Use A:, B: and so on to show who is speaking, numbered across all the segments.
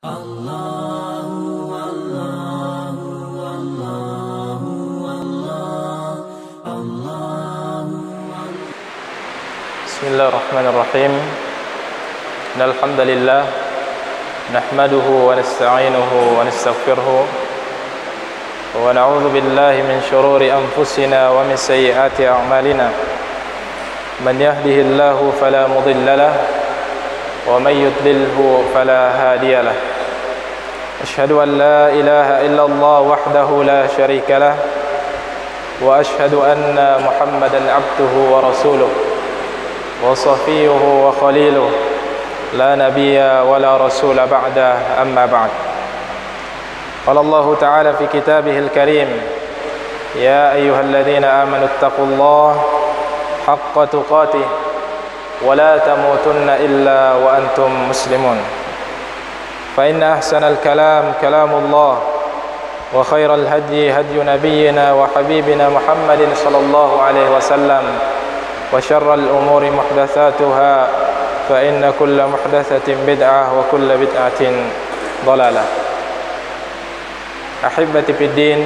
A: Bismillahirrahmanirrahim. Alhamdulillah nahmaduhu wa nasta'inuhu wa nastaghfiruh wa na'udzu billahi min shururi anfusina wa min sayyiati a'malina. Man yahdihillahu fala mudilla lahu wa man yudlilhu fala hadiya lahu. Asyhadu an la ilaha illallah wahdahu la syarika lah wa asyhadu anna Muhammadan 'abduhu wa rasuluh wa safiyuhu wa khaliluh la nabiyya wa la rasula ba'da amma ba'd. Qala Allah ta'ala fi kitabihil karim ya ayyuhalladzina amanu taqullaha haqqa tuqatih wa la tamutunna illa wa antum muslimun. Fa inna ahsanal kalam kalamullah wa khairal hadyi hadyu nabiyyina wa habibina Muhammadin sallallahu alaihi wasallam wa syarral umuri muhdatsatuha fa inna kulla muhdatsatin bid'ah wa kulla bid'atin dhalalah. Ahibbati fid din,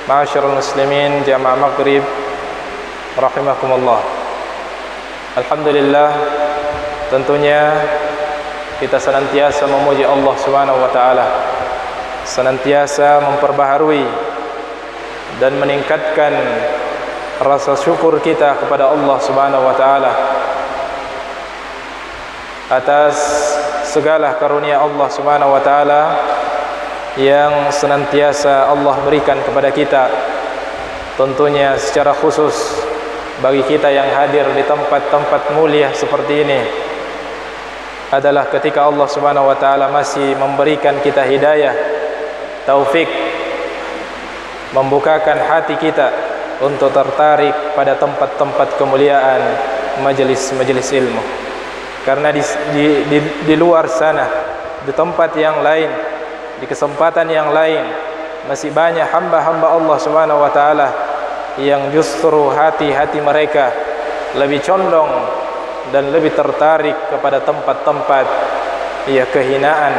A: ma'asyiral muslimin jamaah maghrib rahimakumullah. Alhamdulillah, tentunya kita senantiasa memuji Allah Subhanahu wa taala, senantiasa memperbaharui dan meningkatkan rasa syukur kita kepada Allah Subhanahu wa taala atas segala karunia Allah Subhanahu wa taala yang senantiasa Allah berikan kepada kita. Tentunya secara khusus bagi kita yang hadir di tempat-tempat mulia seperti ini adalah ketika Allah Subhanahu wa taala masih memberikan kita hidayah, taufik, membukakan hati kita untuk tertarik pada tempat-tempat kemuliaan, majelis-majelis ilmu. Karena di luar sana, di tempat yang lain, di kesempatan yang lain, masih banyak hamba-hamba Allah Subhanahu wa taala yang justru hati-hati mereka lebih condong dan lebih tertarik kepada tempat-tempat kehinaan,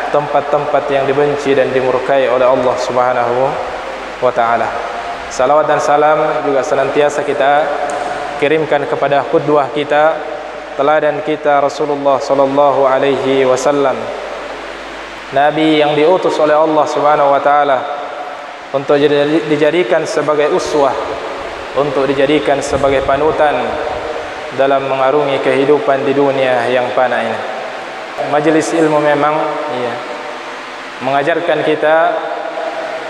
A: tempat-tempat yang dibenci dan dimurkai oleh Allah Subhanahu wa taala. Salawat dan salam juga senantiasa kita kirimkan kepada qudwah kita, teladan kita, Rasulullah sallallahu alaihi wasallam, nabi yang diutus oleh Allah Subhanahu wa taala untuk dijadikan sebagai uswah, untuk dijadikan sebagai panutan dalam mengarungi kehidupan di dunia yang fana ini. Majelis ilmu memang mengajarkan kita,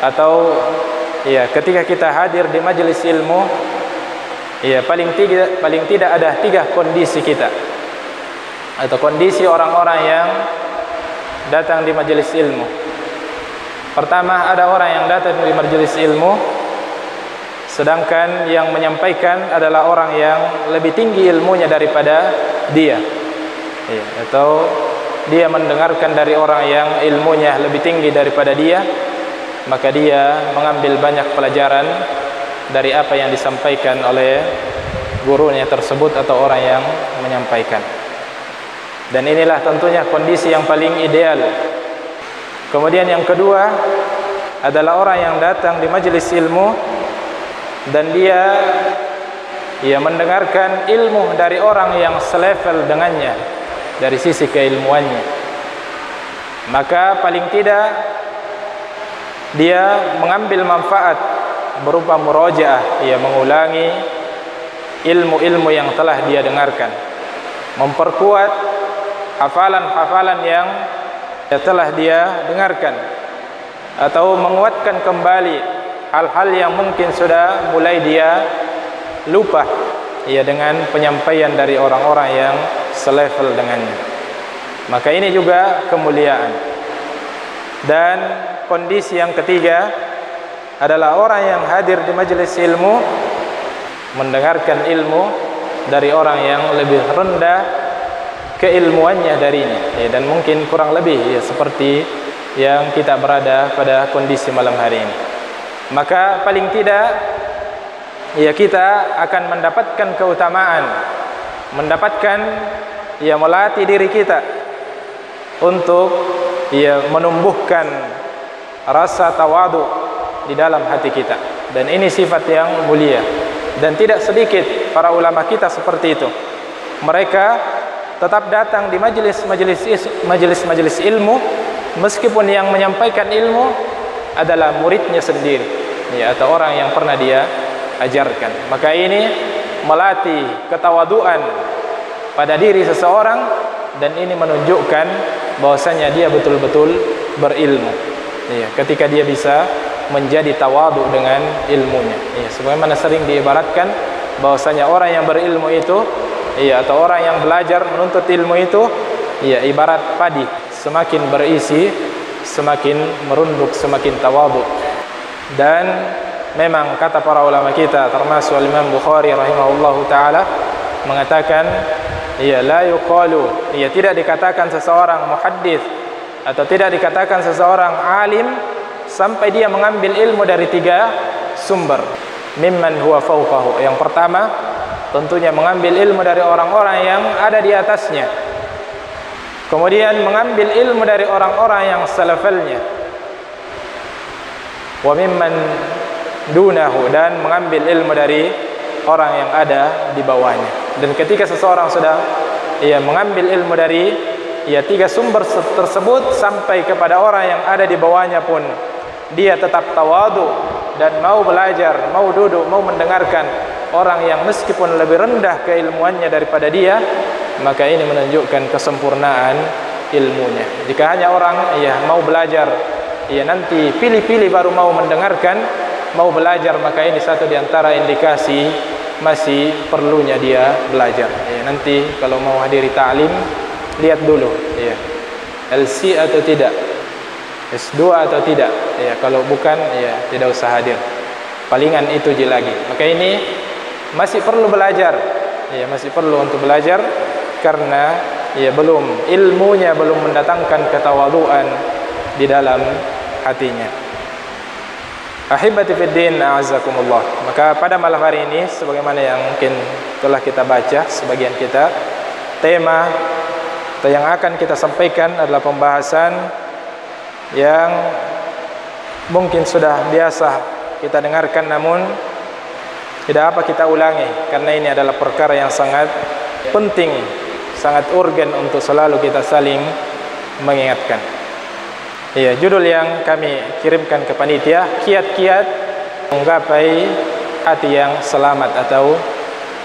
A: atau ketika kita hadir di majelis ilmu, paling tidak ada 3 kondisi kita, atau kondisi orang-orang yang datang di majelis ilmu. Pertama, ada orang yang datang di majelis ilmu sedangkan yang menyampaikan adalah orang yang lebih tinggi ilmunya daripada dia, atau dia mendengarkan dari orang yang ilmunya lebih tinggi daripada dia, maka dia mengambil banyak pelajaran dari apa yang disampaikan oleh gurunya tersebut atau orang yang menyampaikan. Dan inilah tentunya kondisi yang paling ideal. Kemudian yang kedua adalah orang yang datang di majelis ilmu dan dia mendengarkan ilmu dari orang yang selevel dengannya dari sisi keilmuannya. Maka paling tidak dia mengambil manfaat berupa murojaah, mengulangi ilmu-ilmu yang telah dia dengarkan, memperkuat hafalan-hafalan yang telah dia dengarkan, atau menguatkan kembali hal-hal yang mungkin sudah mulai dia lupa dengan penyampaian dari orang-orang yang selevel dengannya. Maka ini juga kemuliaan. Dan kondisi yang ketiga adalah orang yang hadir di majelis ilmu mendengarkan ilmu dari orang yang lebih rendah keilmuannya darinya, dan mungkin kurang lebih seperti yang kita berada pada kondisi malam hari ini. Maka paling tidak kita akan mendapatkan keutamaan, mendapatkan melatih diri kita untuk menumbuhkan rasa tawadu di dalam hati kita, dan ini sifat yang mulia. Dan tidak sedikit para ulama kita seperti itu. Mereka tetap datang di majelis ilmu meskipun yang menyampaikan ilmu adalah muridnya sendiri, atau orang yang pernah dia ajarkan. Maka ini melatih ketawaduan pada diri seseorang, dan ini menunjukkan bahwasanya dia betul-betul berilmu. Ketika dia bisa menjadi tawadu dengan ilmunya. Sebagaimana sering diibaratkan bahwasanya orang yang berilmu itu, atau orang yang belajar menuntut ilmu itu, ibarat padi, semakin berisi semakin merunduk, semakin tawadu. Dan memang kata para ulama kita, termasuk Imam Bukhari rahimahullahu taala, mengatakan la yuqalu, tidak dikatakan seseorang muhaddits atau tidak dikatakan seseorang alim sampai dia mengambil ilmu dari 3 sumber. Mimman huwa fawqahu, yang pertama tentunya mengambil ilmu dari orang-orang yang ada di atasnya. Kemudian mengambil ilmu dari orang-orang yang salafalnya. Wa mimman dunahu, dan mengambil ilmu dari orang yang ada di bawahnya. Dan ketika seseorang sudah mengambil ilmu dari 3 sumber tersebut sampai kepada orang yang ada di bawahnya pun dia tetap tawadu dan mau belajar, mau duduk, mau mendengarkan orang yang meskipun lebih rendah keilmuannya daripada dia, maka ini menunjukkan kesempurnaan ilmunya. Jika hanya orang mau belajar, nanti pilih-pilih baru mau mendengarkan, mau belajar, maka ini satu di antara indikasi masih perlunya dia belajar. Nanti kalau mau hadiri ta'lim, lihat dulu LC atau tidak, S2 atau tidak. Kalau bukan, tidak usah hadir. Palingan itu je lagi. Maka ini masih perlu belajar. Masih perlu untuk belajar, karena ilmunya belum mendatangkan ketawaduan di dalam hatinya. Ahibati fid din, a'azzakumullah. Maka pada malam hari ini, sebagaimana yang mungkin telah kita baca sebagian kita, tema atau yang akan kita sampaikan adalah pembahasan yang mungkin sudah biasa kita dengarkan, namun tidak apa kita ulangi, karena ini adalah perkara yang sangat penting, sangat urgen untuk selalu kita saling mengingatkan. Judul yang kami kirimkan ke panitia, kiat-kiat menggapai hati yang selamat atau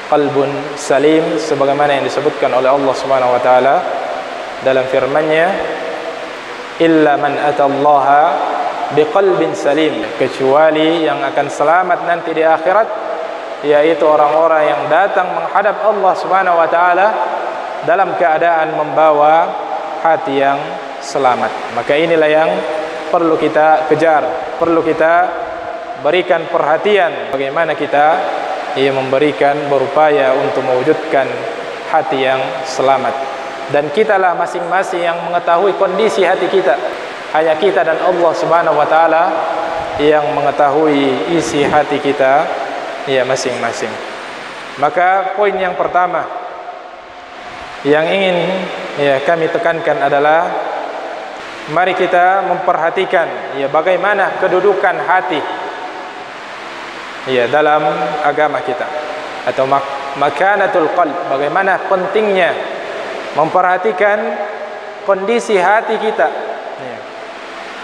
A: qalbun salim, sebagaimana yang disebutkan oleh Allah Subhanahu wa taala dalam firman-Nya, illa man atallaha biqalbin salim, kecuali yang akan selamat nanti di akhirat, yaitu orang-orang yang datang menghadap Allah Subhanahu wa taala dalam keadaan membawa hati yang selamat. Maka inilah yang perlu kita kejar, perlu kita berikan perhatian, bagaimana kita memberikan, berupaya untuk mewujudkan hati yang selamat. Dan kitalah masing-masing yang mengetahui kondisi hati kita. Hanya kita dan Allah Subhanahu wa taala yang mengetahui isi hati kita masing-masing. Maka poin yang pertama yang ingin kami tekankan adalah, mari kita memperhatikan bagaimana kedudukan hati dalam agama kita, atau makanatul qalb, bagaimana pentingnya memperhatikan kondisi hati kita,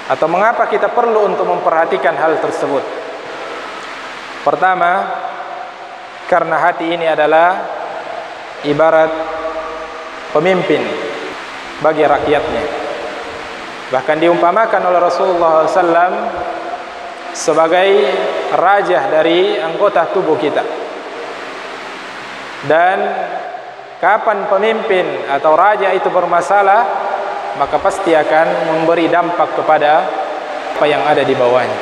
A: atau mengapa kita perlu untuk memperhatikan hal tersebut. Pertama, karena hati ini adalah ibarat pemimpin bagi rakyatnya. Bahkan diumpamakan oleh Rasulullah SAW sebagai raja dari anggota tubuh kita. Dan kapan pemimpin atau raja itu bermasalah, maka pasti akan memberi dampak kepada apa yang ada di bawahnya,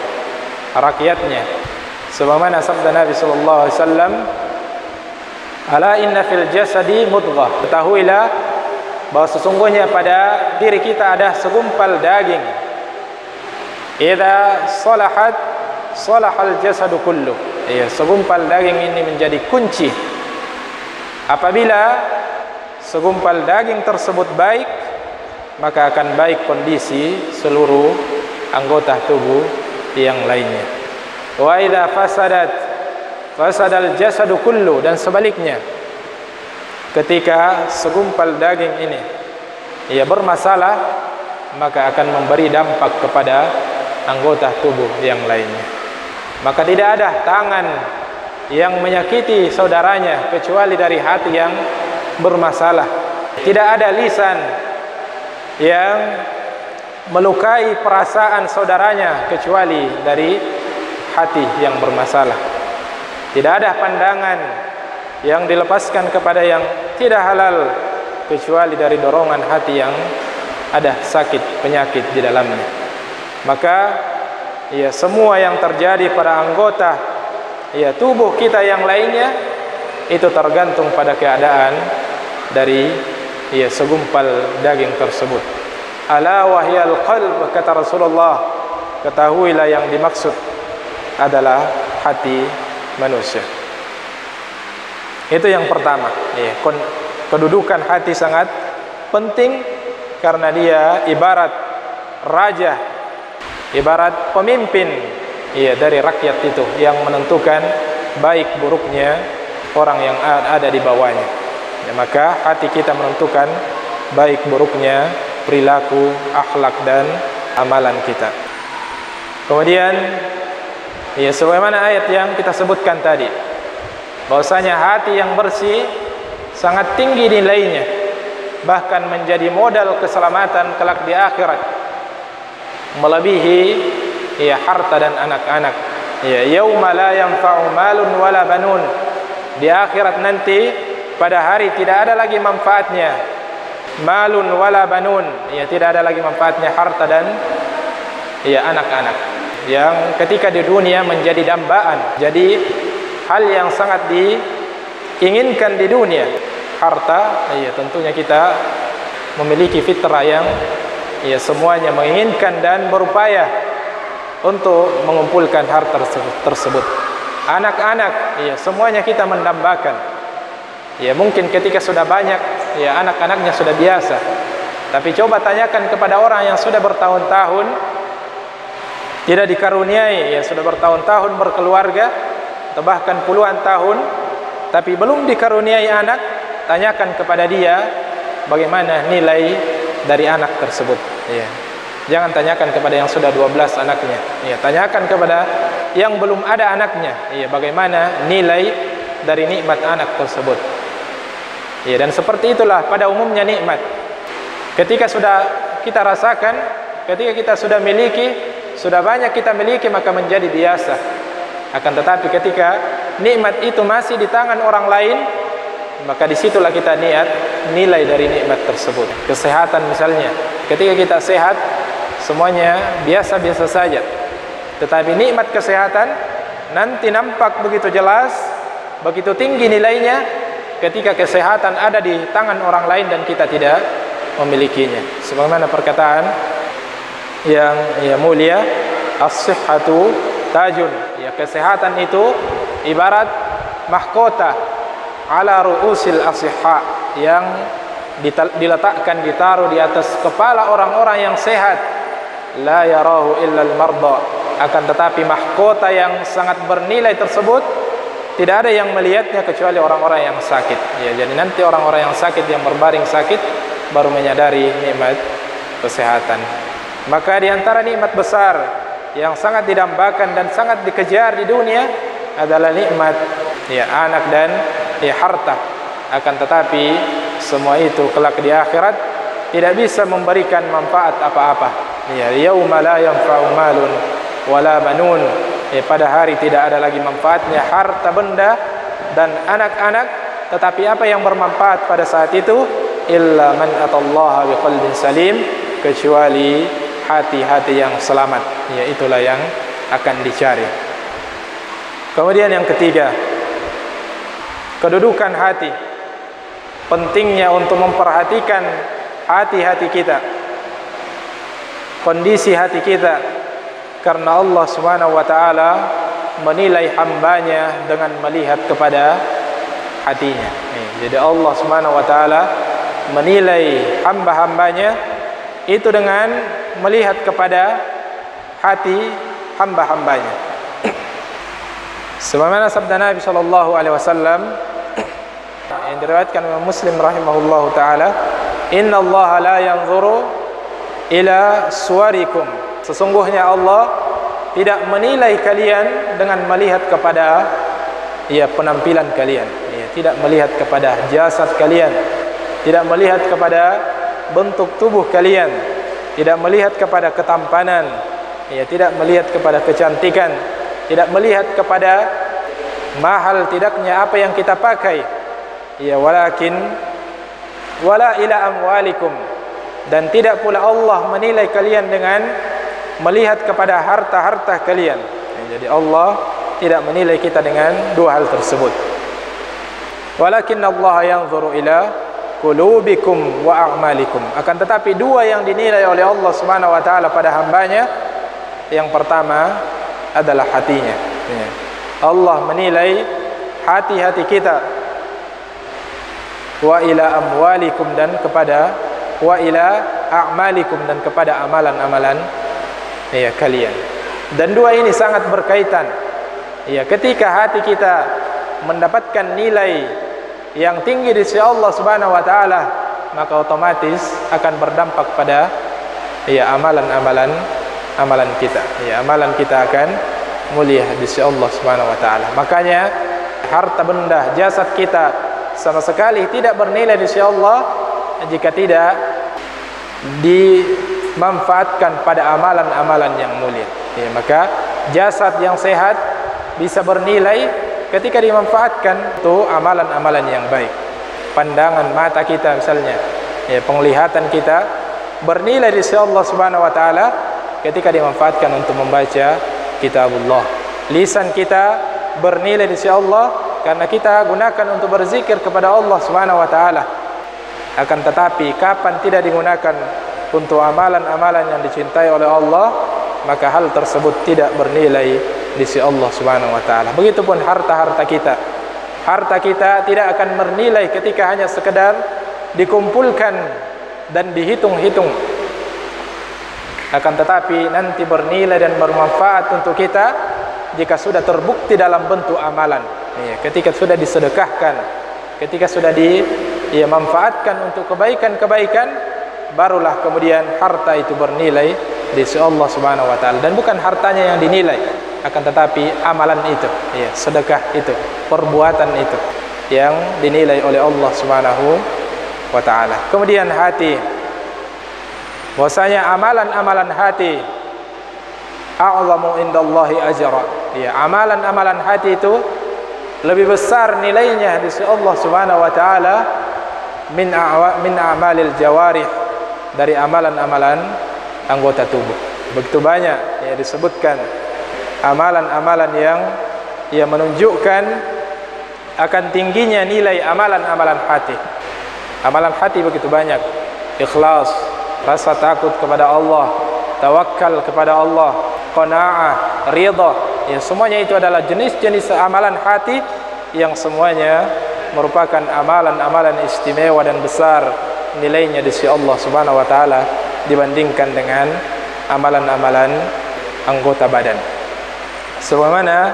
A: rakyatnya. Sebagaimana sabda Nabi sallallahu alaihi wasallam, ala inna fil jasadi mudghah, ketahuilah bahwa sesungguhnya pada diri kita ada segumpal daging. Idza salahat salahal jasadu kullu. Segumpal daging ini menjadi kunci. Apabila segumpal daging tersebut baik, maka akan baik kondisi seluruh anggota tubuh yang lainnya. Wa idza fasadal jasadu kullu, dan sebaliknya, ketika segumpal daging ini ia bermasalah, maka akan memberi dampak kepada anggota tubuh yang lainnya. Maka tidak ada tangan yang menyakiti saudaranya kecuali dari hati yang bermasalah. Tidak ada lisan yang melukai perasaan saudaranya kecuali dari hati yang bermasalah. Tidak ada pandangan yang dilepaskan kepada yang tidak halal kecuali dari dorongan hati yang ada sakit, penyakit di dalamnya. Maka ya, semua yang terjadi pada anggota ya tubuh kita yang lainnya itu tergantung pada keadaan dari ya segumpal daging tersebut. Ala wahyal qalb, kata Rasulullah, ketahuilah yang dimaksud adalah hati manusia. Itu yang pertama ya, kedudukan hati sangat penting karena dia ibarat raja, ibarat pemimpin ya dari rakyat itu yang menentukan baik buruknya orang yang ada di bawahnya ya, maka hati kita menentukan baik buruknya perilaku, akhlak dan amalan kita. Kemudian ya, sebagaimana ayat yang kita sebutkan tadi, bahwasanya hati yang bersih sangat tinggi nilainya, bahkan menjadi modal keselamatan kelak di akhirat, melebihi ya harta dan anak-anak. Ya, yauma la yanfa'u malun wala banun. Di akhirat nanti, pada hari tidak ada lagi manfaatnya malun wala banun, ya tidak ada lagi manfaatnya harta dan ya anak-anak, yang ketika di dunia menjadi dambaan, jadi hal yang sangat diinginkan di dunia. Harta, ya tentunya kita memiliki fitrah yang ya semuanya menginginkan dan berupaya untuk mengumpulkan harta tersebut. Anak-anak, ya semuanya kita mendambakan. Ya mungkin ketika sudah banyak, ya anak-anaknya sudah biasa. Tapi coba tanyakan kepada orang yang sudah bertahun-tahun tidak dikaruniai, ya sudah bertahun-tahun berkeluarga atau bahkan puluhan tahun, tapi belum dikaruniai anak. Tanyakan kepada dia bagaimana nilai dari anak tersebut. Ya. Jangan tanyakan kepada yang sudah 12 anaknya. Ya, tanyakan kepada yang belum ada anaknya. Ya, bagaimana nilai dari nikmat anak tersebut. Ya, dan seperti itulah pada umumnya nikmat. Ketika sudah kita rasakan, ketika kita sudah miliki, sudah banyak kita miliki, maka menjadi biasa. Akan tetapi ketika nikmat itu masih di tangan orang lain, maka disitulah kita niat nilai dari nikmat tersebut. Kesehatan misalnya, ketika kita sehat semuanya biasa-biasa saja, tetapi nikmat kesehatan nanti nampak begitu jelas, begitu tinggi nilainya ketika kesehatan ada di tangan orang lain dan kita tidak memilikinya. Sebagaimana perkataan yang mulia, as-sihhatu tajun, ya kesehatan itu ibarat mahkota ala ru'usil asihha, yang diletakkan, ditaruh di atas kepala orang-orang yang sehat. La yarahu illa al-marda, akan tetapi mahkota yang sangat bernilai tersebut tidak ada yang melihatnya kecuali orang-orang yang sakit. Ya, jadi nanti orang-orang yang sakit, yang berbaring sakit, baru menyadari nikmat kesehatan. Maka di antara nikmat besar yang sangat didambakan dan sangat dikejar di dunia adalah nikmat ya anak dan ya harta. Akan tetapi semua itu kelak di akhirat tidak bisa memberikan manfaat apa-apa. Ya, yauma la yanfa'u malun wala banun. Ya, pada hari tidak ada lagi manfaatnya harta benda dan anak-anak, tetapi apa yang bermanfaat pada saat itu? Illa man atallaha biqalbin salim, kecuali hati-hati yang selamat. Ya, itulah yang akan dicari. Kemudian yang ketiga, kedudukan hati. Pentingnya untuk memperhatikan hati-hati kita, kondisi hati kita, karena Allah Subhanahu wa taala menilai hambanya dengan melihat kepada hatinya. Jadi Allah Subhanahu wa taala menilai hamba-hambanya itu dengan melihat kepada hati hamba-hambanya. Sebagaimana sabda Nabi sallallahu alaihi wasallam yang diriwayatkan oleh Muslim rahimahullahu taala, "Innallaha la yanzuru ila suwarikum." Sesungguhnya Allah tidak menilai kalian dengan melihat kepada penampilan kalian, tidak melihat kepada jasad kalian, tidak melihat kepada bentuk tubuh kalian, tidak melihat kepada ketampanan, tidak melihat kepada kecantikan, tidak melihat kepada mahal tidaknya apa yang kita pakai, walakin wala ila amwalikum, dan tidak pula Allah menilai kalian dengan melihat kepada harta-harta kalian. Jadi Allah tidak menilai kita dengan dua hal tersebut. Walakin Allah yanzuru ila qulubikum wa a'malikum. Akan tetapi dua yang dinilai oleh Allah Subhanahu wa taala pada hambanya, yang pertama adalah hatinya. Allah menilai hati-hati kita. Wa ila amwalikum, dan kepada wa ila a'malikum, dan kepada amalan-amalan kalian. Dan dua ini sangat berkaitan. Ketika hati kita mendapatkan nilai yang tinggi di sisi Allah Subhanahu wa taala, maka otomatis akan berdampak pada amalan kita. Amalan kita akan mulia di sisi Allah Subhanahu wa taala. Makanya harta benda, jasad kita sama sekali tidak bernilai di sisi Allah jika tidak dimanfaatkan pada amalan-amalan yang mulia. Maka jasad yang sehat bisa bernilai ketika dimanfaatkan untuk amalan-amalan yang baik. Pandangan mata kita misalnya, penglihatan kita bernilai di sisi Allah Subhanahu wa taala ketika dimanfaatkan untuk membaca kitabullah. Lisan kita bernilai di sisi Allah karena kita gunakan untuk berzikir kepada Allah Subhanahu wa taala. Akan tetapi kapan tidak digunakan untuk amalan-amalan yang dicintai oleh Allah, maka hal tersebut tidak bernilai di sisi Allah Subhanahu wa taala. Begitupun harta-harta kita. Harta kita tidak akan bernilai ketika hanya sekedar dikumpulkan dan dihitung-hitung. Akan tetapi nanti bernilai dan bermanfaat untuk kita jika sudah terbukti dalam bentuk amalan. Ketika sudah disedekahkan, ketika sudah dimanfaatkan untuk kebaikan-kebaikan, barulah kemudian harta itu bernilai di sisi Allah Subhanahu wa taala. Dan bukan hartanya yang dinilai, akan tetapi amalan itu, sedekah itu, perbuatan itu yang dinilai oleh Allah Subhanahu wa taala. Kemudian hati, bahwasanya amalan-amalan hati a'zamu indallahi ajra. Amalan-amalan hati itu lebih besar nilainya di sisi Allah Subhanahu wa taala min a'malil jawarih, dari amalan-amalan anggota tubuh. Begitu banyak disebutkan amalan-amalan yang menunjukkan akan tingginya nilai amalan-amalan hati. Amalan hati begitu banyak. Ikhlas, rasa takut kepada Allah, tawakal kepada Allah, qanaah, ridha. Semuanya itu adalah jenis-jenis amalan hati yang semuanya merupakan amalan-amalan istimewa dan besar nilainya di sisi Allah Subhanahu wa taala dibandingkan dengan amalan-amalan anggota badan. Sebagaimana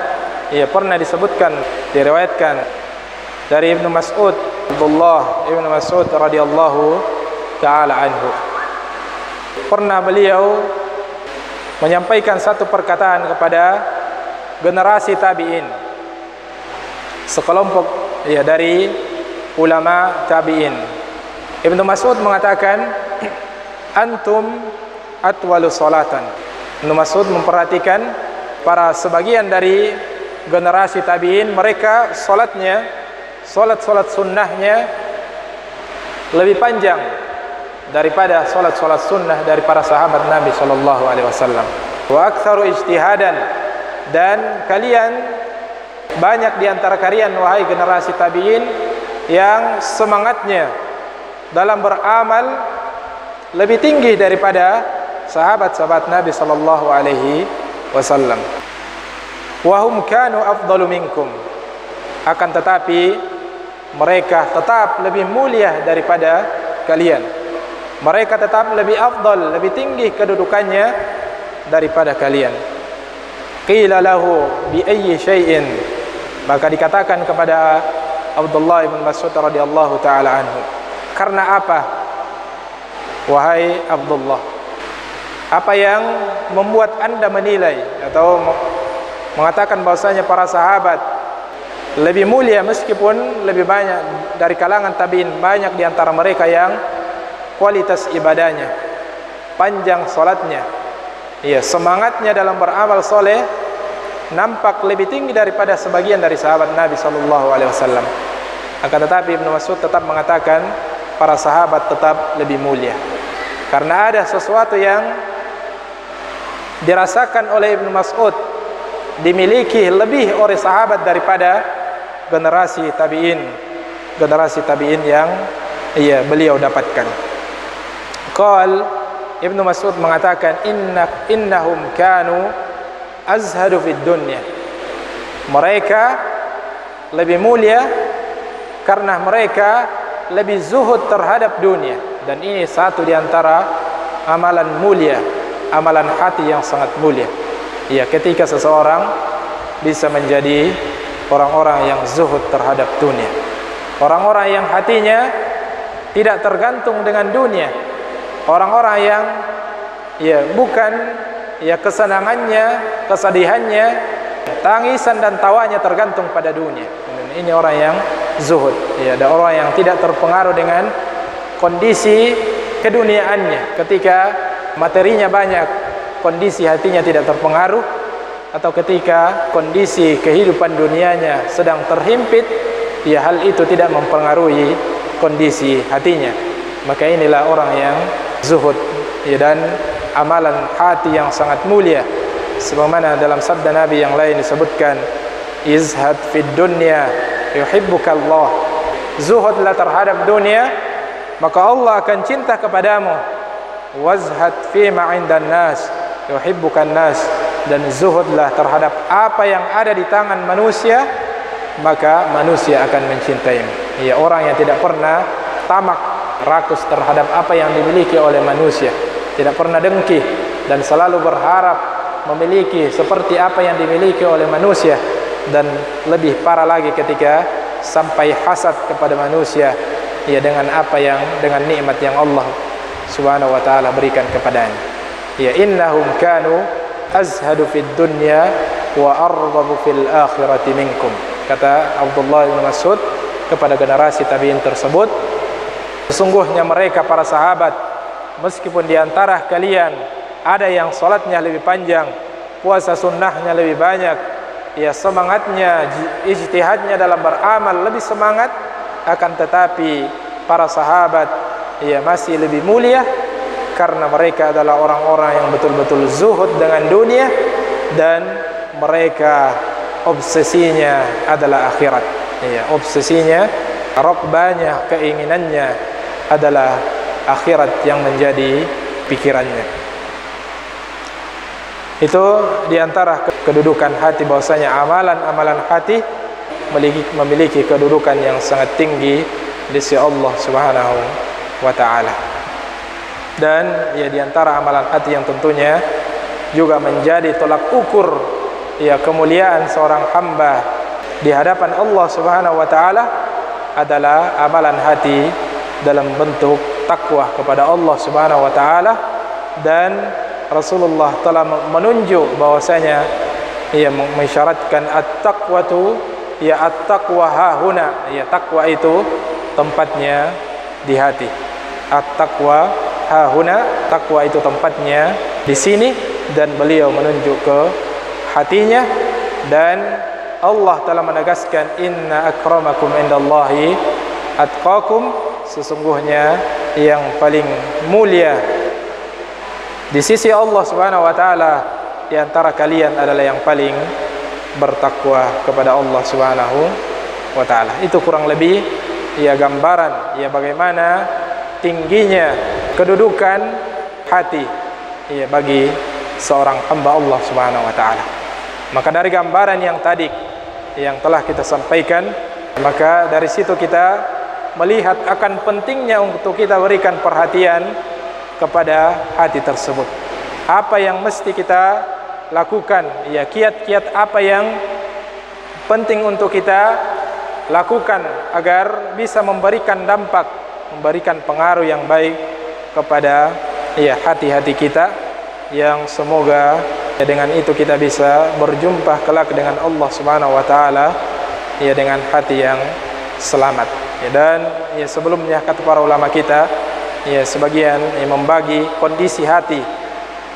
A: pernah disebutkan, diriwayatkan dari Ibnu Mas'ud, Abdullah Ibnu Mas'ud radhiyallahu taala anhu. Pernah beliau menyampaikan satu perkataan kepada generasi tabi'in, sekelompok dari ulama tabi'in. Ibnu Mas'ud mengatakan, antum atwalu salatan. Ibnu Mas'ud memperhatikan para sebagian dari generasi tabi'in, mereka salat sunnahnya lebih panjang daripada salat sunnah dari para sahabat Nabi sallallahu alaihi wasallam. Wa aktsaru ijtihadan, dan kalian banyak di antara kalian wahai generasi tabi'in yang semangatnya dalam beramal lebih tinggi daripada sahabat-sahabat Nabi sallallahu alaihi wasallam. Wa hum kanu afdalu minkum, akan tetapi mereka tetap lebih mulia daripada kalian. Mereka tetap lebih afdal, lebih tinggi kedudukannya daripada kalian. Qila lahu bi ayyi syai'in, maka dikatakan kepada Abdullah bin Mas'ud radhiyallahu taala anhu, karena apa wahai Abdullah, apa yang membuat Anda menilai atau mengatakan bahwasanya para sahabat lebih mulia meskipun lebih banyak dari kalangan tabi'in, banyak di antara mereka yang kualitas ibadahnya, panjang salatnya, iya, semangatnya dalam beramal soleh nampak lebih tinggi daripada sebagian dari sahabat Nabi sallallahu alaihi wasallam. Akan tetapi Ibnu Mas'ud tetap mengatakan para sahabat tetap lebih mulia, karena ada sesuatu yang dirasakan oleh Ibnu Mas'ud dimiliki lebih oleh sahabat daripada generasi tabi'in yang beliau dapatkan. Qal Ibnu Mas'ud mengatakan innahum kanu azhadu fid dunya, mereka lebih mulia karena mereka lebih zuhud terhadap dunia. Dan ini satu di antara amalan mulia, amalan hati yang sangat mulia. Ya, ketika seseorang bisa menjadi orang-orang yang zuhud terhadap dunia, orang-orang yang hatinya tidak tergantung dengan dunia, orang-orang yang bukan kesenangannya, kesedihannya, tangisan dan tawanya tergantung pada dunia. Ini orang yang zuhud. Ada orang yang tidak terpengaruh dengan kondisi keduniaannya. Ketika materinya banyak, kondisi hatinya tidak terpengaruh, atau ketika kondisi kehidupan dunianya sedang terhimpit, hal itu tidak mempengaruhi kondisi hatinya. Maka inilah orang yang zuhud, dan amalan hati yang sangat mulia. Sebagaimana dalam sabda Nabi yang lain disebutkan, izhad fid dunya yuhibbukallah, zuhudlah terhadap dunia maka Allah akan cinta kepadamu. Wazhad fima indan nas yuhibbukan nas, dan zuhudlah terhadap apa yang ada di tangan manusia maka manusia akan mencintaimu. Orang yang tidak pernah tamak, rakus terhadap apa yang dimiliki oleh manusia, tidak pernah dengki dan selalu berharap memiliki seperti apa yang dimiliki oleh manusia, dan lebih parah lagi ketika sampai hasad kepada manusia dengan dengan nikmat yang Allah Subhanahu wa taala berikan kepadanya. Innahum kanu azhadu fid dunya wa arghabu fil akhirati minkum, kata Abdullah bin Mas'ud kepada generasi tabi'in tersebut, sesungguhnya mereka para sahabat, meskipun di antara kalian ada yang salatnya lebih panjang, puasa sunnahnya lebih banyak, semangatnya, ijtihadnya dalam beramal lebih semangat, akan tetapi para sahabat masih lebih mulia karena mereka adalah orang-orang yang betul-betul zuhud dengan dunia, dan mereka obsesinya adalah akhirat. Obsesinya, raqbanya, keinginannya adalah akhirat yang menjadi pikirannya. Itu diantara kedudukan hati, bahwasanya amalan-amalan hati memiliki kedudukan yang sangat tinggi di sisi Allah Subhanahu wa taala. Dan diantara amalan hati yang tentunya juga menjadi tolak ukur kemuliaan seorang hamba di hadapan Allah Subhanahu wa taala adalah amalan hati dalam bentuk takwa kepada Allah Subhanahu wa taala. Dan Rasulullah telah menunjuk bahwasanya mensyaratkan at-taqwatu at-taqwa hahuna, takwa itu tempatnya di hati. At-taqwa hahuna, takwa itu tempatnya di sini, dan beliau menunjuk ke hatinya. Dan Allah telah menegaskan, inna akramakum indallahi atqakum, sesungguhnya yang paling mulia di sisi Allah Subhanahu wa taala di antara kalian adalah yang paling bertakwa kepada Allah Subhanahu wa taala. Itu kurang lebih gambaran bagaimana tingginya kedudukan hati bagi seorang hamba Allah Subhanahu wa taala. Maka dari gambaran yang tadi yang telah kita sampaikan, maka dari situ kita melihat akan pentingnya untuk kita berikan perhatian kepada hati tersebut. Apa yang mesti kita lakukan, ya kiat-kiat apa yang penting untuk kita lakukan agar bisa memberikan dampak, memberikan pengaruh yang baik kepada ya hati-hati kita, yang semoga ya dengan itu kita bisa berjumpa kelak dengan Allah Subhanahu wa taala ya dengan hati yang selamat. Ya, dan ya sebelumnya kata para ulama kita, ya sebagian ya, membagi kondisi hati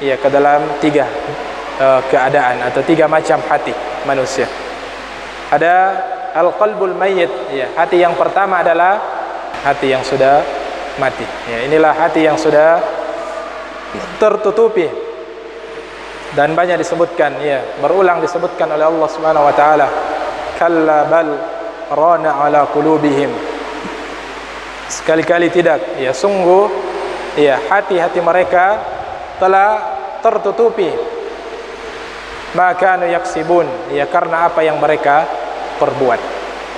A: ya ke dalam 3 keadaan atau 3 macam hati manusia. Ada al-qalbul mayyit, ya, hati yang pertama adalah hati yang sudah mati. Ya, inilah hati yang sudah tertutupi dan banyak disebutkan, ya, berulang disebutkan oleh Allah Subhanahu wa taala, kalla bal rana ala qulubihim. Sekali-kali tidak, ya sungguh ya hati-hati mereka telah tertutupi maka yaksibun, ya karena apa yang mereka perbuat.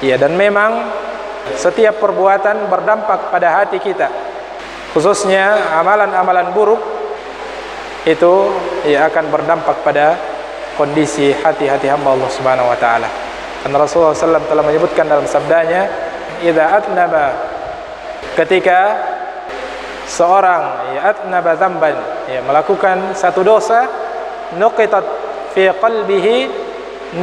A: Ya, dan memang setiap perbuatan berdampak pada hati kita, khususnya amalan-amalan buruk itu ya akan berdampak pada kondisi hati-hati hamba Allah Subhanahu wa taala. Karena Rasulullah SAW telah menyebutkan dalam sabdanya, idza atnaba, ketika seorang ya atnaba dzamban, ya melakukan satu dosa, nuqitat fi qalbihi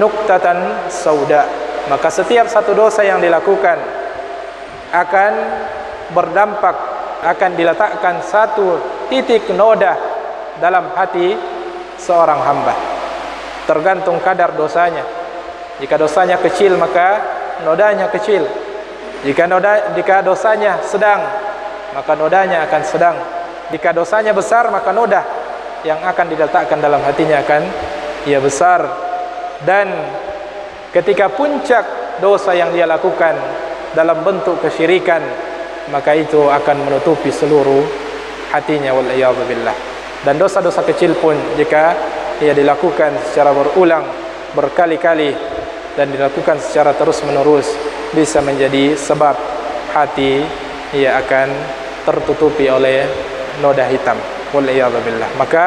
A: nuqtatan sauda, maka setiap satu dosa yang dilakukan akan berdampak, akan diletakkan satu titik noda dalam hati seorang hamba, tergantung kadar dosanya. Jika dosanya kecil maka nodanya kecil, jika dosanya sedang maka nodanya akan sedang, jika dosanya besar maka noda yang akan diletakkan dalam hatinya akan ia besar. Dan ketika puncak dosa yang dia lakukan dalam bentuk kesyirikan, maka itu akan menutupi seluruh hatinya, wal-iyadzu billah. Dan dosa-dosa kecil pun jika ia dilakukan secara berulang, berkali-kali, dan dilakukan secara terus-menerus, bisa menjadi sebab hati ia akan tertutupi oleh noda hitam, wal-iyadzu billah. Maka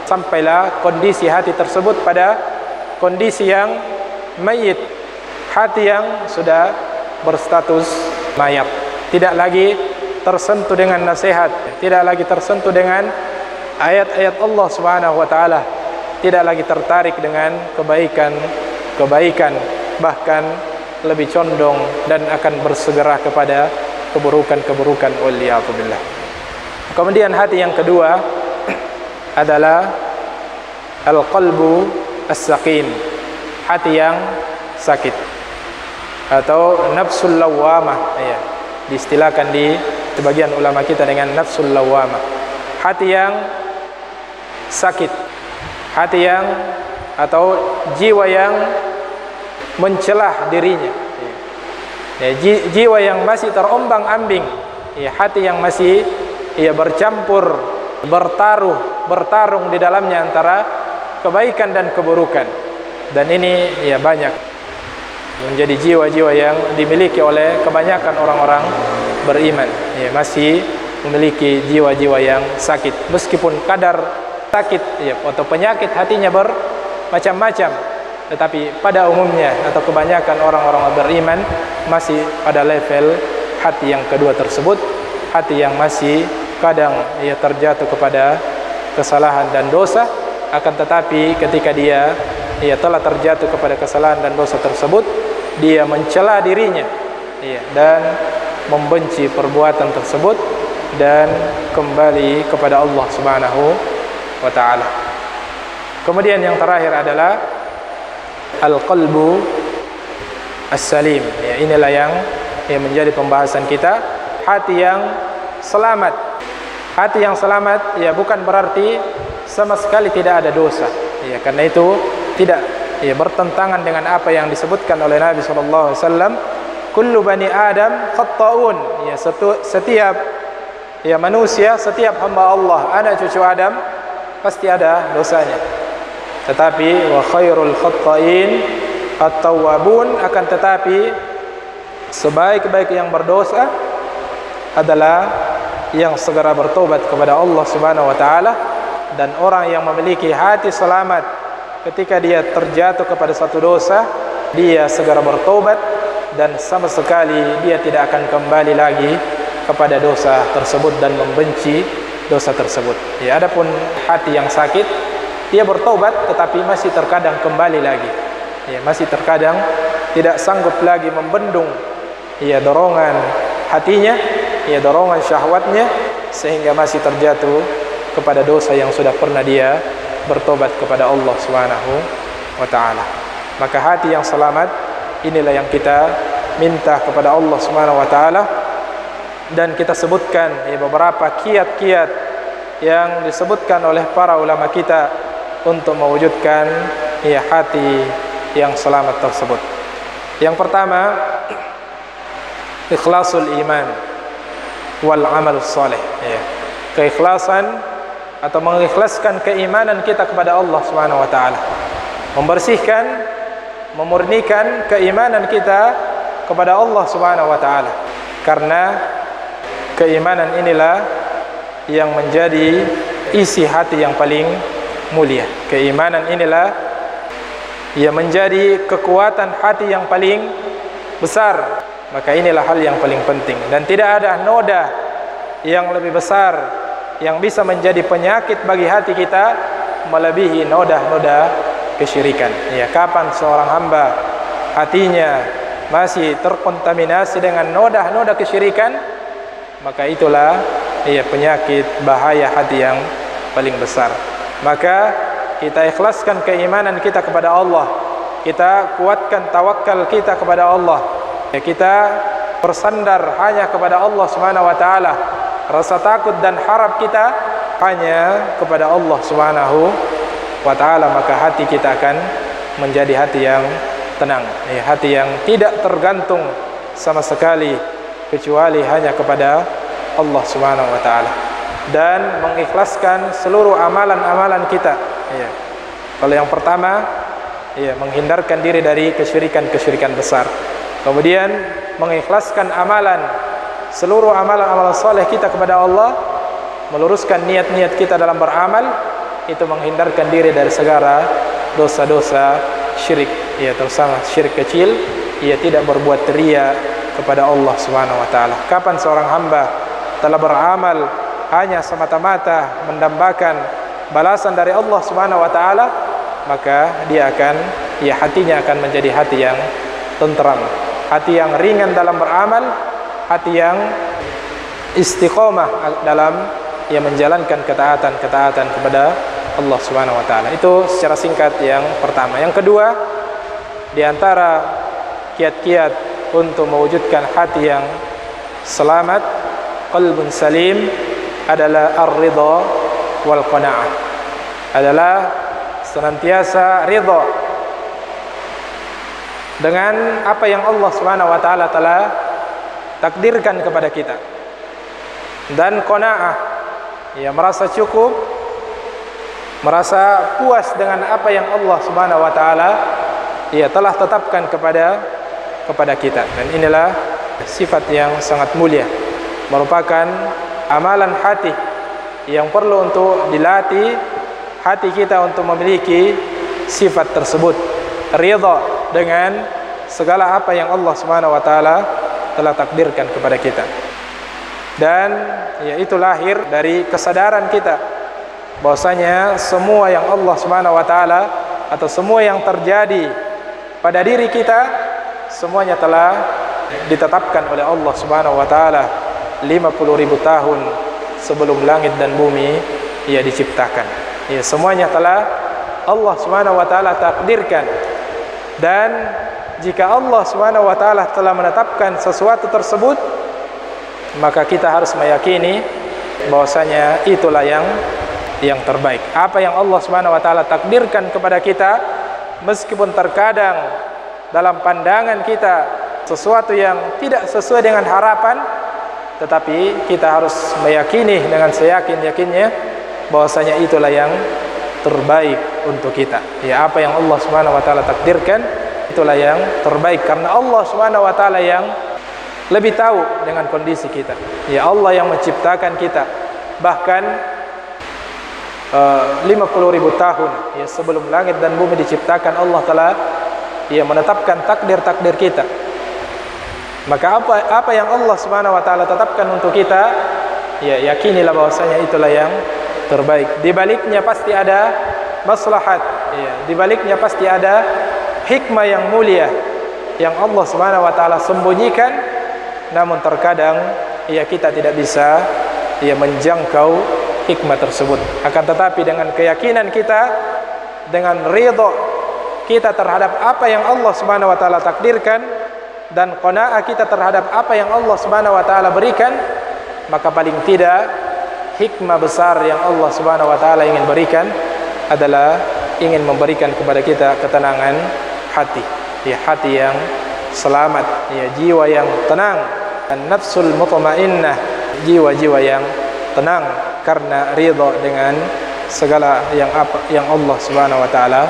A: sampailah kondisi hati tersebut pada kondisi yang mayit, hati yang sudah berstatus mayat, tidak lagi tersentuh dengan nasihat, tidak lagi tersentuh dengan ayat-ayat Allah Subhanahu wa taala, tidak lagi tertarik dengan kebaikan, bahkan lebih condong dan akan bersegera kepada keburukan-keburukan, wal-iyadzu billah. Kemudian hati yang kedua adalah al-qalbu as-saqim, hati yang sakit atau nafsul lawamah, ya, diistilahkan di sebagian ulama kita dengan nafsul lawamah, hati yang sakit, hati yang atau jiwa yang mencelah dirinya, ya, jiwa yang masih terombang-ambing, ya, hati yang masih ya bercampur, bertarung di dalamnya antara kebaikan dan keburukan. Dan ini ya banyak menjadi jiwa-jiwa yang dimiliki oleh kebanyakan orang-orang beriman, ya, masih memiliki jiwa-jiwa yang sakit, meskipun kadar sakit ya atau penyakit hatinya bermacam-macam, tetapi pada umumnya atau kebanyakan orang-orang beriman masih pada level hati yang kedua tersebut, hati yang masih kadang ia terjatuh kepada kesalahan dan dosa, akan tetapi ketika dia telah terjatuh kepada kesalahan dan dosa tersebut, dia mencela dirinya, ya, dan membenci perbuatan tersebut dan kembali kepada Allah Subhanahu wa taala. Kemudian yang terakhir adalah al-qalbu as-salim, ya, inilah yang menjadi pembahasan kita, hati yang selamat. Hati yang selamat ya bukan berarti sama sekali tidak ada dosa, ya, karena itu tidak ya bertentangan dengan apa yang disebutkan oleh Nabi sallallahu alaihi wasallam, kullu bani adam khata'un, ya, setiap ya manusia, setiap hamba Allah, anak cucu Adam pasti ada dosanya. Tetapi wa khairul khata'in at-tawwabun, akan tetapi sebaik-baik yang berdosa adalah yang segera bertobat kepada Allah Subhanahu wa taala, dan orang yang memiliki hati selamat ketika dia terjatuh kepada satu dosa, dia segera bertobat dan sama sekali dia tidak akan kembali lagi kepada dosa tersebut dan membenci dosa tersebut. Ya, adapun hati yang sakit, dia bertobat tetapi masih terkadang kembali lagi. Ya, masih terkadang tidak sanggup lagi membendung ya dorongan hatinya, ya dorongan syahwatnya, sehingga masih terjatuh kepada dosa yang sudah pernah dia bertobat kepada Allah Subhanahu wa taala. Maka hati yang selamat inilah yang kita minta kepada Allah Subhanahu wa taala, dan kita sebutkan ya beberapa kiat-kiat yang disebutkan oleh para ulama kita untuk mewujudkan ya hati yang selamat tersebut. Yang pertama, ikhlasul iman wal amalus saleh, ya. Keikhlasan atau mengikhlaskan keimanan kita kepada Allah Subhanahu wa taala. Membersihkan, memurnikan keimanan kita kepada Allah Subhanahu wa taala. Karena keimanan inilah yang menjadi isi hati yang paling mulia. Keimanan inilah yang menjadi kekuatan hati yang paling besar. Maka inilah hal yang paling penting, dan tidak ada noda yang lebih besar yang bisa menjadi penyakit bagi hati kita melebihi noda-noda kesyirikan. Ya, kapan seorang hamba hatinya masih terkontaminasi dengan noda-noda kesyirikan, maka itulah ya penyakit bahaya hati yang paling besar. Maka kita ikhlaskan keimanan kita kepada Allah, kita kuatkan tawakal kita kepada Allah, ya, kita bersandar hanya kepada Allah Subhanahu wa taala. Rasa takut dan harap kita hanya kepada Allah Subhanahu wa taala, maka hati kita akan menjadi hati yang tenang, ya, hati yang tidak tergantung sama sekali kecuali hanya kepada Allah Subhanahu wa taala, dan mengikhlaskan seluruh amalan-amalan kita. Ya. Kalau yang pertama, ya, menghindarkan diri dari kesyirikan-kesyirikan besar. Kemudian mengikhlaskan amalan, seluruh amalan-amalan soleh kita kepada Allah, meluruskan niat-niat kita dalam beramal, itu menghindarkan diri dari segala dosa-dosa syirik, ya, terutama syirik kecil. Ia tidak berbuat riya kepada Allah Subhanahu wa taala. Kapan seorang hamba telah beramal hanya semata-mata mendambakan balasan dari Allah Subhanahu wa taala, maka dia akan, ya, hatinya akan menjadi hati yang tentram, hati yang ringan dalam beramal, hati yang istiqomah dalam, ya, menjalankan ketaatan-ketaatan kepada Allah Subhanahu wa taala. Itu secara singkat yang pertama. Yang kedua, di antara kiat-kiat untuk mewujudkan hati yang selamat, qalbun salim, adalah ar-ridha wal qanaah. Adalah senantiasa ridha dengan apa yang Allah Subhanahu wa taala telah takdirkan kepada kita, dan qanaah, ya, merasa cukup, merasa puas dengan apa yang Allah Subhanahu wa taala, ya, telah tetapkan kepada kita. Dan inilah sifat yang sangat mulia, merupakan amalan hati yang perlu untuk dilatih hati kita untuk memiliki sifat tersebut, ridha dengan segala apa yang Allah Subhanahu wa taala telah takdirkan kepada kita. Dan ya, itu lahir dari kesadaran kita bahwasanya semua yang Allah Subhanahu wa taala atau semua yang terjadi pada diri kita semuanya telah ditetapkan oleh Allah Subhanahu wa taala 50.000 tahun sebelum langit dan bumi ia diciptakan. Ya, semuanya telah Allah Subhanahu wa taala takdirkan. Dan jika Allah Subhanahu wa taala telah menetapkan sesuatu tersebut, maka kita harus meyakini bahwasanya itulah yang terbaik. Apa yang Allah Subhanahu wa taala takdirkan kepada kita, meskipun terkadang dalam pandangan kita sesuatu yang tidak sesuai dengan harapan, tetapi kita harus meyakini dengan seyakin-yakinnya bahwasanya itulah yang terbaik untuk kita. Ya, apa yang Allah Subhanahu wa taala takdirkan itulah yang terbaik, karena Allah Subhanahu wa taala yang lebih tahu dengan kondisi kita. Ya, Allah yang menciptakan kita. Bahkan 50.000 tahun ya sebelum langit dan bumi diciptakan, Allah telah menetapkan takdir-takdir kita. Maka apa yang Allah Subhanahu wa taala tetapkan untuk kita, ya yakinilah bahwasanya itulah yang terbaik. Di baliknya pasti ada maslahat, ya, di baliknya pasti ada hikmah yang mulia yang Allah Subhanahu wa taala sembunyikan, namun terkadang kita tidak bisa menjangkau hikmah tersebut. Akan tetapi dengan keyakinan kita, dengan ridha kita terhadap apa yang Allah Subhanahu wa taala takdirkan, dan qanaah kita terhadap apa yang Allah Subhanahu wa taala berikan, maka paling tidak hikmah besar yang Allah Subhanahu wa taala ingin berikan adalah ingin memberikan kepada kita ketenangan hati, hati yang selamat, jiwa yang tenang, an-nafsul mutmainnah, jiwa-jiwa yang tenang karena ridha dengan segala yang Allah Subhanahu wa taala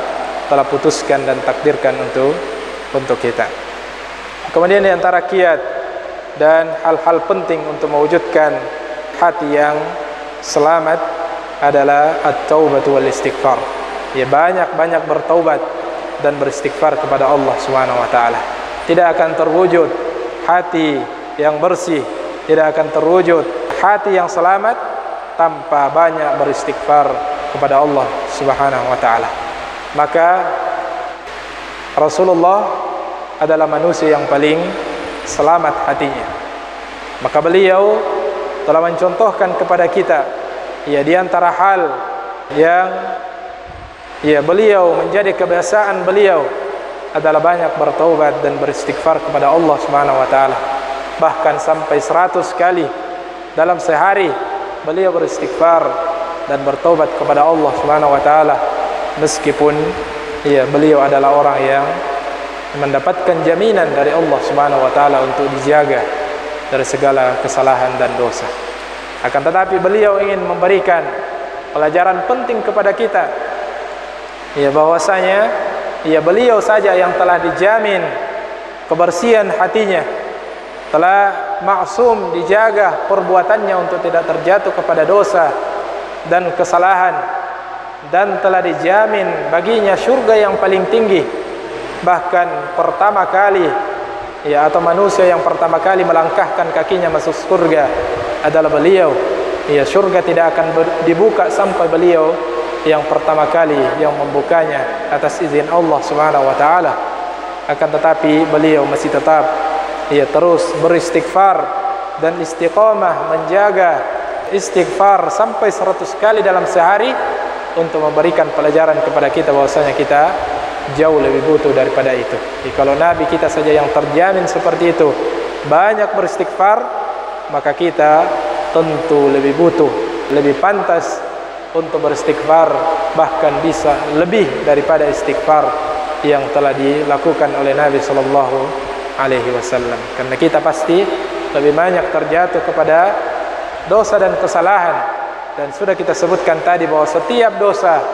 A: telah putuskan dan takdirkan untuk kita. Kemudian di antara kiat dan hal-hal penting untuk mewujudkan hati yang selamat adalah at-taubatu wal istighfar. Banyak-banyak bertaubat dan beristighfar kepada Allah Subhanahu wa taala. Tidak akan terwujud hati yang bersih, tidak akan terwujud hati yang selamat tanpa banyak beristighfar kepada Allah Subhanahu wa taala. Maka Rasulullah adalah manusia yang paling selamat hatinya. Maka beliau telah mencontohkan kepada kita di antara hal yang beliau menjadi kebiasaan beliau adalah banyak bertaubat dan beristighfar kepada Allah Subhanahu wa taala. Bahkan sampai 100 kali dalam sehari beliau beristighfar dan bertaubat kepada Allah Subhanahu wa taala, meskipun beliau adalah orang yang mendapatkan jaminan dari Allah Subhanahu wa taala untuk dijaga dari segala kesalahan dan dosa. Akan tetapi beliau ingin memberikan pelajaran penting kepada kita, bahwasanya beliau saja yang telah dijamin kebersihan hatinya, telah maksum, dijaga perbuatannya untuk tidak terjatuh kepada dosa dan kesalahan, dan telah dijamin baginya surga yang paling tinggi. Bahkan pertama kali atau manusia yang pertama kali melangkahkan kakinya masuk surga adalah beliau. Surga tidak akan dibuka sampai beliau yang pertama kali yang membukanya atas izin Allah Subhanahu wa taala. Akan tetapi beliau masih tetap terus beristighfar dan istiqamah, menjaga istighfar sampai 100 kali dalam sehari untuk memberikan pelajaran kepada kita bahwasanya kita jauh lebih butuh daripada itu. Kalau Nabi kita saja yang terjamin seperti itu, banyak beristighfar, maka kita tentu lebih butuh, lebih pantas untuk beristighfar, bahkan bisa lebih daripada istighfar yang telah dilakukan oleh Nabi sallallahu alaihi wasallam. Karena kita pasti lebih banyak terjatuh kepada dosa dan kesalahan, dan sudah kita sebutkan tadi bahwa setiap dosa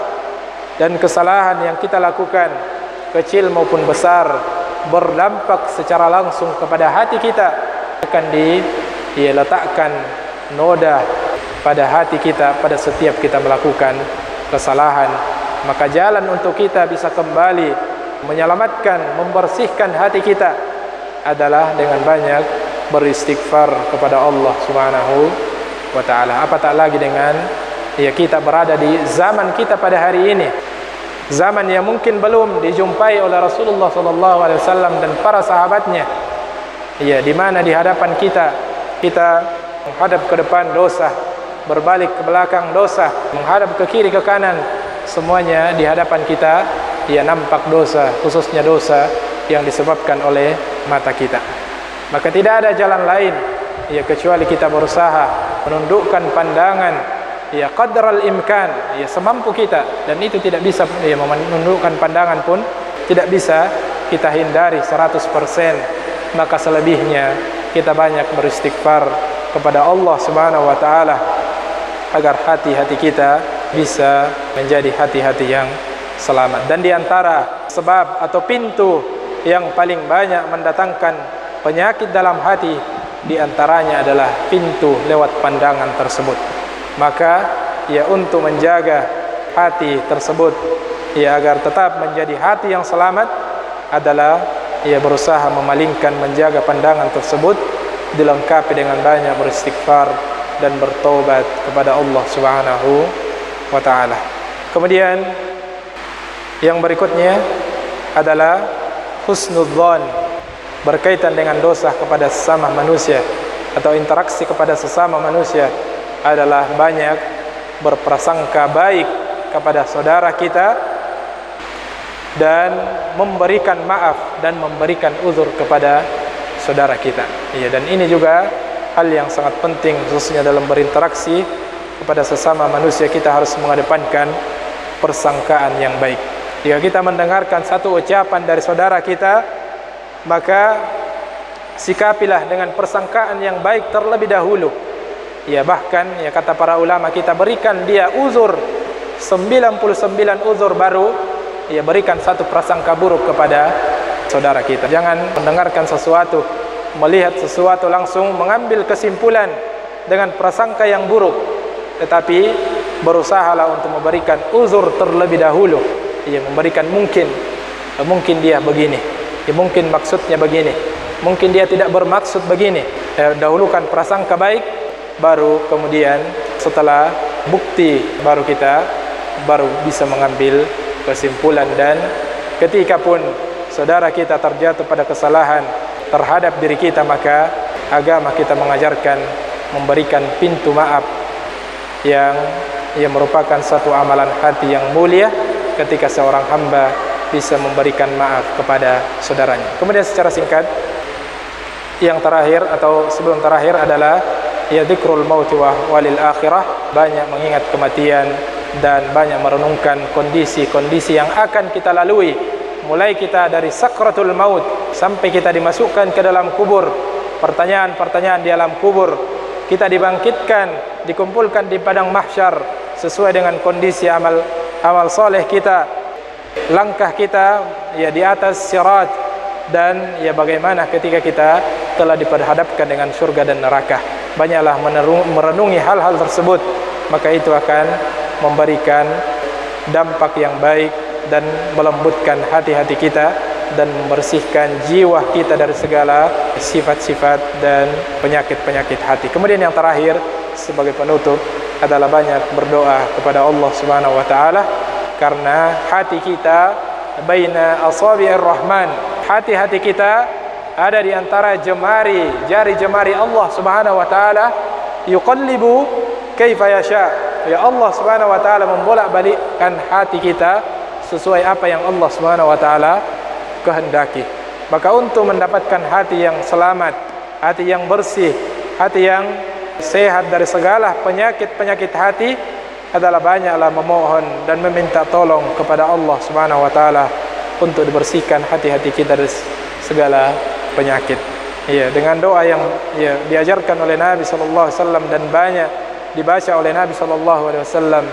A: dan kesalahan yang kita lakukan, kecil maupun besar, berdampak secara langsung kepada hati kita. Akan diletakkan noda pada hati kita pada setiap kita melakukan kesalahan. Maka jalan untuk kita bisa kembali menyelamatkan, membersihkan hati kita adalah dengan banyak beristighfar kepada Allah Subhanahu wa taala. Apatah lagi dengan kita berada di zaman kita pada hari ini, zaman yang mungkin belum dijumpai oleh Rasulullah sallallahu alaihi wasallam dan para sahabatnya, di mana di hadapan kita menghadap ke depan dosa, berbalik ke belakang dosa, menghadap ke kiri ke kanan, semuanya di hadapan kita nampak dosa, khususnya dosa yang disebabkan oleh mata kita. Maka tidak ada jalan lain kecuali kita berusaha menundukkan pandangan qadral imkan, semampu kita, dan itu tidak bisa menundukkan pandangan pun tidak bisa kita hindari 100%. Maka selebihnya kita banyak beristighfar kepada Allah Subhanahu wa taala agar hati-hati kita bisa menjadi hati-hati yang selamat. Dan di antara sebab atau pintu yang paling banyak mendatangkan penyakit dalam hati di antaranya adalah pintu lewat pandangan tersebut. Maka ya untuk menjaga hati tersebut ya agar tetap menjadi hati yang selamat adalah ia berusaha memalingkan, menjaga pandangan tersebut, dilengkapi dengan banyak beristighfar dan bertaubat kepada Allah Subhanahu wa taala. Kemudian yang berikutnya adalah husnudzan, berkaitan dengan dosa kepada sesama manusia atau interaksi kepada sesama manusia adalah banyak berprasangka baik kepada saudara kita dan memberikan maaf dan memberikan uzur kepada saudara kita. Ya, dan ini juga hal yang sangat penting khususnya dalam berinteraksi kepada sesama manusia. Kita harus mengedepankan persangkaan yang baik. Jika kita mendengarkan satu ucapan dari saudara kita, maka sikapilah dengan persangkaan yang baik terlebih dahulu. Ya, bahkan ya kata para ulama, kita berikan dia uzur 99 uzur baru ya berikan satu prasangka buruk kepada saudara kita. Jangan mendengarkan sesuatu, melihat sesuatu langsung mengambil kesimpulan dengan prasangka yang buruk, tetapi berusahalah untuk memberikan uzur terlebih dahulu. Ya, memberikan mungkin dia begini, ya mungkin maksudnya begini, mungkin dia tidak bermaksud begini. Dahulukan prasangka baik, baru kemudian setelah bukti baru kita bisa mengambil kesimpulan. Dan ketika pun saudara kita terjatuh pada kesalahan terhadap diri kita, maka agama kita mengajarkan memberikan pintu maaf yang merupakan satu amalan hati yang mulia ketika seorang hamba bisa memberikan maaf kepada saudaranya. Kemudian secara singkat, yang terakhir atau sebelum terakhir adalah ya dzikrul mauti walil akhirah, banyak mengingat kematian dan banyak merenungkan kondisi-kondisi yang akan kita lalui, mulai kita dari sakratul maut sampai kita dimasukkan ke dalam kubur, pertanyaan-pertanyaan di alam kubur, kita dibangkitkan, dikumpulkan di padang mahsyar sesuai dengan kondisi amal soleh kita, langkah kita ya di atas sirat, dan ya bagaimana ketika kita telah diperhadapkan dengan surga dan neraka. Banyaklah merenungi hal-hal tersebut, maka itu akan memberikan dampak yang baik dan melembutkan hati-hati kita dan membersihkan jiwa kita dari segala sifat-sifat dan penyakit-penyakit hati. Kemudian yang terakhir sebagai penutup adalah banyak berdoa kepada Allah Subhanahu wa taala, karena hati kita baina asabi'ir rahman, hati-hati kita ada di antara jari jemari Allah Subhanahu wa taala, yuqallibu kaifa yasha. Ya, Allah Subhanahu wa taala membolak-balikkan hati kita sesuai apa yang Allah Subhanahu wa taala kehendaki. Maka untuk mendapatkan hati yang selamat, hati yang bersih, hati yang sehat dari segala penyakit-penyakit hati, adalah banyaklah memohon dan meminta tolong kepada Allah Subhanahu wa taala untuk dibersihkan hati-hati kita dari segala penyakit. Ya, dengan doa yang diajarkan oleh Nabi sallallahu alaihi wasallam dan banyak dibaca oleh Nabi sallallahu alaihi wasallam,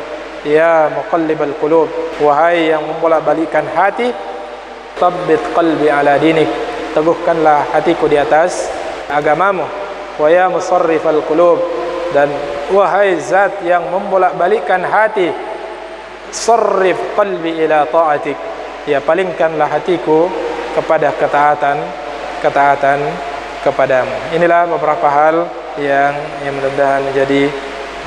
A: ya muqallibal qulub, wahai yang membolak-balikkan hati, tsabbit qalbi ala dinik, teguhkanlah hatiku di atas agamamu. Wa ya musarrifal qulub, dan wahai zat yang membolak-balikkan hati, sarrif qalbi ila ta'atik, ya palingkanlah hatiku kepada ketaatan kepadamu. Inilah beberapa hal yang mudah-mudahan menjadi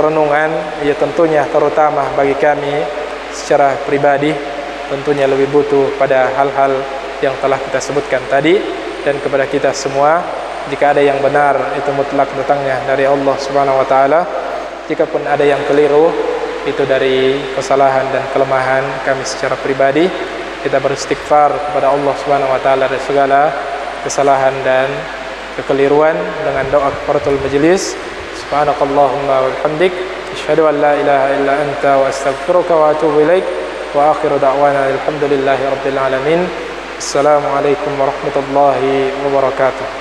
A: renungan, ya tentunya terutama bagi kami secara pribadi, tentunya lebih butuh pada hal-hal yang telah kita sebutkan tadi, dan kepada kita semua, jika ada yang benar itu mutlak datangnya dari Allah Subhanahu wa taala, jika pun ada yang keliru itu dari kesalahan dan kelemahan kami secara pribadi, kita beristighfar kepada Allah Subhanahu wa taala dari segala kesalahan dan kekeliruan dengan doa kafaratul majlis. Subhanakallahumma wa bihamdik, asyhadu an la ilaha illa anta wa astaghfiruka wa atubu ilaik, wa akhiru da'wana alhamdulillahi rabbil alamin. Assalamualaikum warahmatullahi wabarakatuh.